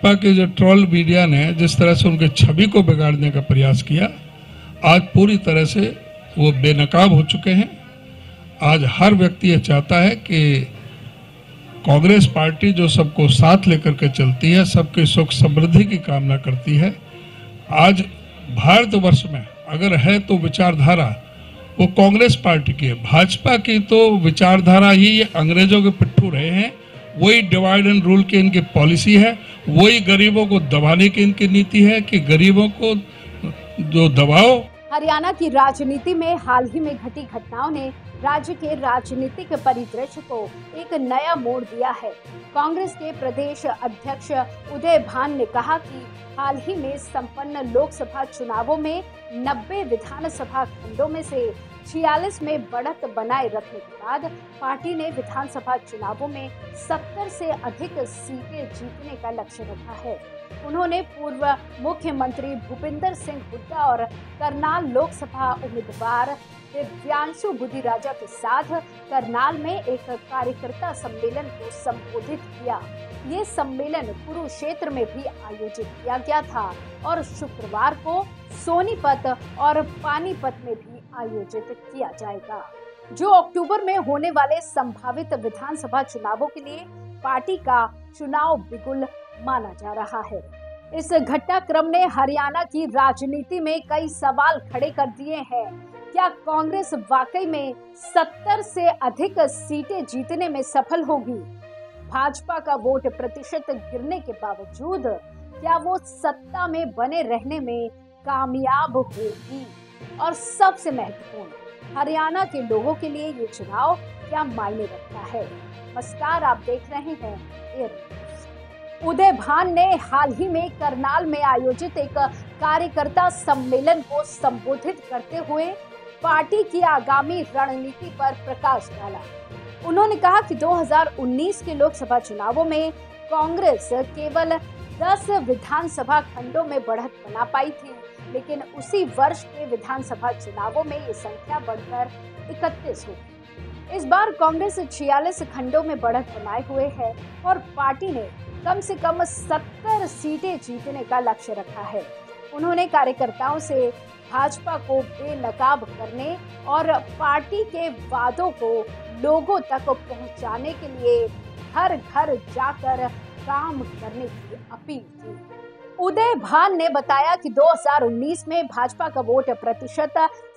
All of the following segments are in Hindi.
भाजपा के जो ट्रोल मीडिया ने जिस तरह से उनके छवि को बिगाड़ने का प्रयास किया, आज पूरी तरह से वो बेनकाब हो चुके हैं। आज हर व्यक्ति ये चाहता है कि कांग्रेस पार्टी जो सबको साथ लेकर के चलती है, सबके सुख समृद्धि की कामना करती है, आज भारतवर्ष में अगर है तो विचारधारा वो कांग्रेस पार्टी की है। भाजपा की तो विचारधारा ही अंग्रेजों के पिट्ठू रहे हैं, वही डिवाइड एंड रूल की इनकी पॉलिसी है, वही गरीबों को दबाने की इनकी नीति है कि गरीबों को जो दबाओ। हरियाणा की राजनीति में हाल ही में घटी घटनाओं ने राज्य के राजनीतिक परिदृश्य को एक नया मोड़ दिया है। कांग्रेस के प्रदेश अध्यक्ष उदय भान ने कहा कि हाल ही में संपन्न लोकसभा चुनावों में 90 विधानसभा खंडों में से 46 में बढ़त बनाए रखने के बाद पार्टी ने विधानसभा चुनावों में 70 से अधिक सीटें जीतने का लक्ष्य रखा है। उन्होंने पूर्व मुख्यमंत्री भूपेंद्र सिंह हुड्डा और करनाल लोकसभा उम्मीदवार दिव्यांशु बुद्धिराजा के साथ करनाल में एक कार्यकर्ता सम्मेलन को संबोधित किया। ये सम्मेलन कुरुक्षेत्र में भी आयोजित किया गया था और शुक्रवार को सोनीपत और पानीपत में भी आयोजित किया जाएगा, जो अक्टूबर में होने वाले संभावित विधानसभा चुनावों के लिए पार्टी का चुनाव बिगुल माना जा रहा है। इस घटनाक्रम ने हरियाणा की राजनीति में कई सवाल खड़े कर दिए हैं। क्या कांग्रेस वाकई में 70 से अधिक सीटें जीतने में सफल होगी? भाजपा का वोट प्रतिशत गिरने के बावजूद क्या वो सत्ता में बने रहने में कामयाब होगी? और सबसे महत्वपूर्ण, हरियाणा के लोगों के लिए ये चुनाव क्या मायने रखता है? नमस्कार, आप देख रहे हैं एयर न्यूज़। उदय भान ने हाल ही में करनाल में आयोजित एक कार्यकर्ता सम्मेलन को संबोधित करते हुए पार्टी की आगामी रणनीति पर प्रकाश डाला। उन्होंने कहा कि 2019 के लोकसभा चुनावों में कांग्रेस केवल 10 विधानसभा खंडों में बढ़त बना पाई थी, लेकिन उसी वर्ष के विधानसभा चुनावों में ये संख्या बढ़कर 31 हुई। इस बार कांग्रेस 46 खंडों में बढ़त बनाए हुए है और पार्टी ने कम से कम 70 सीटें जीतने का लक्ष्य रखा है। उन्होंने कार्यकर्ताओं से भाजपा को बेनकाब करने और पार्टी के वादों को लोगों तक पहुंचाने के लिए घर घर जाकर काम करने की अपील की। उदय भान ने बताया कि 2019 में भाजपा का वोट प्रतिशत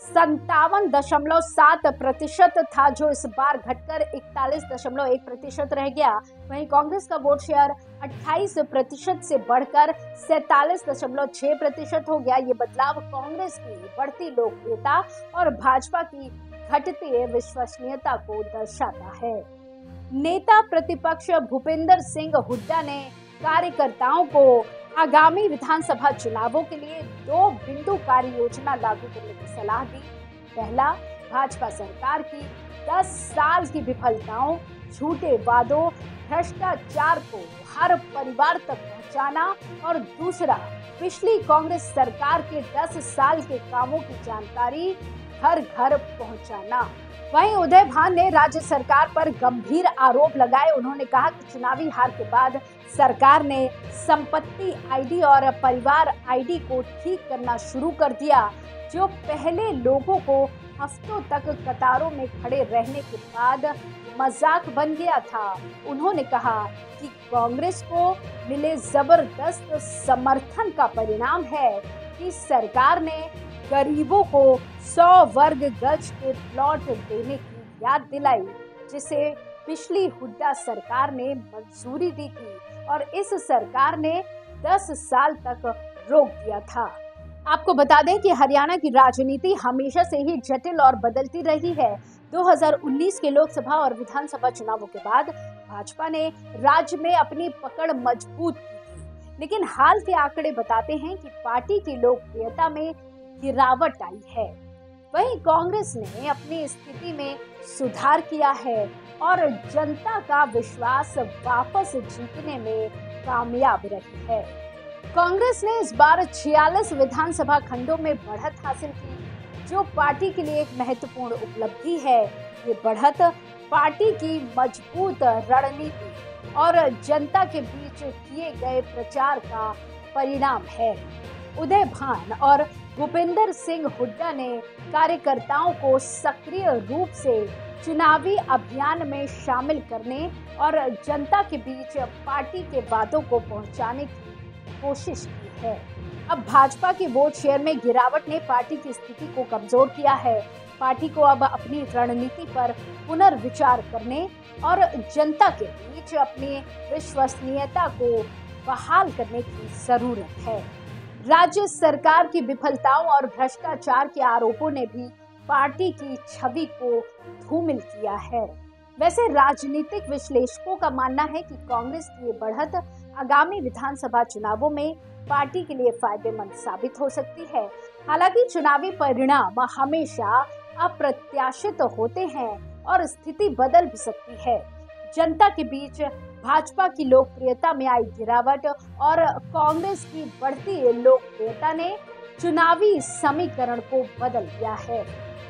57.7% था, जो इस बार घटकर 41.1% रह गया। वहीं कांग्रेस का वोट शेयर 28% से बढ़कर 47.6% हो गया। ये बदलाव कांग्रेस की बढ़ती लोकप्रियता और भाजपा की घटती विश्वसनीयता को दर्शाता है। नेता प्रतिपक्ष भूपेंद्र सिंह हुड्डा ने कार्यकर्ताओं को आगामी विधानसभा चुनावों के लिए 2 बिंदु कार्य योजना लागू करने की सलाह दी। पहला, भाजपा सरकार की 10 साल की विफलताओं, झूठे वादों, भ्रष्टाचार को हर परिवार तक पहुंचाना और दूसरा, पिछली कांग्रेस सरकार के 10 साल के कामों की जानकारी घर घर पहुंचाना। वहीं उदय भान ने राज्य सरकार पर गंभीर आरोप लगाए। उन्होंने कहा कि चुनावी हार के बाद सरकार ने संपत्ति आईडी और परिवार आईडी को ठीक करना शुरू कर दिया, जो पहले लोगों को हफ्तों तक कतारों में खड़े रहने के बाद मजाक बन गया था। उन्होंने कहा कि कांग्रेस को मिले जबरदस्त समर्थन का परिणाम है कि सरकार ने गरीबों को 100 वर्ग गज के प्लॉट देने की याद दिलाई, जिसे पिछली हुड्डा सरकार ने मंजूरी दी थी और इस सरकार ने 10 साल तक रोक दिया था। आपको बता दें कि हरियाणा की राजनीति हमेशा से ही जटिल और बदलती रही है। 2019 के लोकसभा और विधानसभा चुनावों के बाद भाजपा ने राज्य में अपनी पकड़ मजबूत की थी, लेकिन हाल के आंकड़े बताते हैं कि पार्टी की लोकप्रियता में गिरावट आई है। वहीं कांग्रेस ने अपनी स्थिति में सुधार किया है और जनता का विश्वास वापस जीतने में कामयाब रही है। कांग्रेस ने इस बार 46 विधानसभा खंडों में बढ़त हासिल की, जो पार्टी के लिए एक महत्वपूर्ण उपलब्धि है। ये बढ़त पार्टी की मजबूत रणनीति और जनता के बीच किए गए प्रचार का परिणाम है। उदय भान और भूपेंद्र सिंह हुड्डा ने कार्यकर्ताओं को सक्रिय रूप से चुनावी अभियान में शामिल करने और जनता के बीच पार्टी के वादों को पहुंचाने की कोशिश की है। अब भाजपा की वोट शेयर में गिरावट ने पार्टी की स्थिति को कमजोर किया है। पार्टी को अब अपनी रणनीति पर पुनर्विचार करने और जनता के बीच अपनी विश्वसनीयता को बहाल करने की जरूरत है। राज्य सरकार की विफलताओं और भ्रष्टाचार के आरोपों ने भी पार्टी की छवि को धूमिल किया है। वैसे राजनीतिक विश्लेषकों का मानना है कि कांग्रेस की ये बढ़त आगामी विधानसभा चुनावों में पार्टी के लिए फायदेमंद साबित हो सकती है। हालांकि चुनावी परिणाम हमेशा अप्रत्याशित होते हैं और स्थिति बदल भी सकती है। जनता के बीच भाजपा की लोकप्रियता में आई गिरावट और कांग्रेस की बढ़ती लोकप्रियता ने चुनावी समीकरण को बदल दिया है।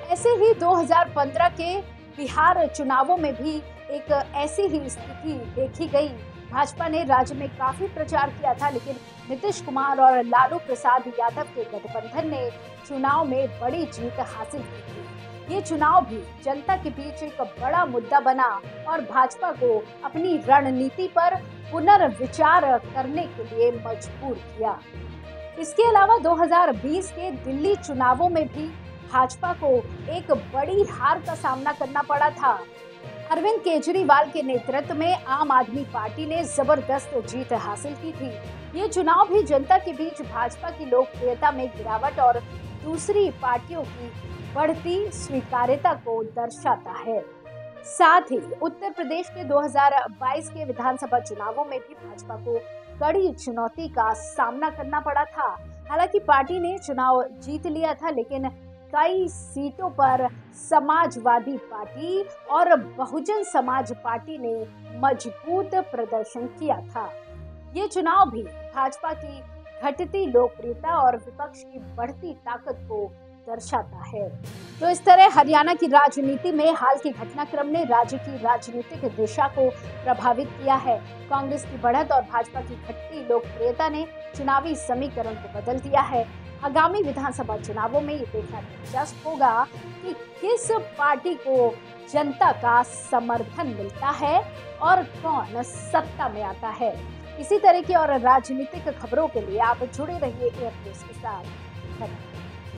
ऐसे ही 2015 के बिहार चुनावों में भी एक ऐसी ही स्थिति देखी गई। भाजपा ने राज्य में काफी प्रचार किया था, लेकिन नीतीश कुमार और लालू प्रसाद यादव के गठबंधन ने चुनाव में बड़ी जीत हासिल की थी। ये चुनाव भी जनता के बीच एक बड़ा मुद्दा बना और भाजपा को अपनी रणनीति पर पुनर्विचार करने के लिए मजबूर किया। इसके अलावा 2020 के दिल्ली चुनावों में भी भाजपा को एक बड़ी हार का सामना करना पड़ा था। अरविंद केजरीवाल के नेतृत्व में आम आदमी पार्टी ने जबरदस्त जीत हासिल की थी। ये चुनाव भी जनता के बीच भाजपा की लोकप्रियता में गिरावट और दूसरी पार्टियों की बढ़ती स्वीकार्यता को दर्शाता है। साथ ही उत्तर प्रदेश के 2022 के विधानसभा चुनावों में भी भाजपा को कड़ी चुनौती का सामना करना पड़ा था। हालांकि पार्टी ने चुनाव जीत लिया था, लेकिन कई सीटों पर समाजवादी पार्टी और बहुजन समाज पार्टी ने मजबूत प्रदर्शन किया था। ये चुनाव भी भाजपा की घटती लोकप्रियता और विपक्ष की बढ़ती ताकत को दर्शाता है। तो इस तरह हरियाणा की राजनीति में हाल के घटनाक्रम ने राज्य की राजनीतिक दिशा को प्रभावित किया है। कांग्रेस की बढ़त और भाजपा की घटती लोकप्रियता ने चुनावी समीकरण को बदल दिया है। आगामी विधानसभा चुनावों में ये देखना दिलचस्प होगा कि किस पार्टी को जनता का समर्थन मिलता है और कौन सत्ता में आता है। इसी तरह की और राजनीतिक खबरों के लिए आप जुड़े रहिए एयर न्यूज़ के साथ। धन्यवाद।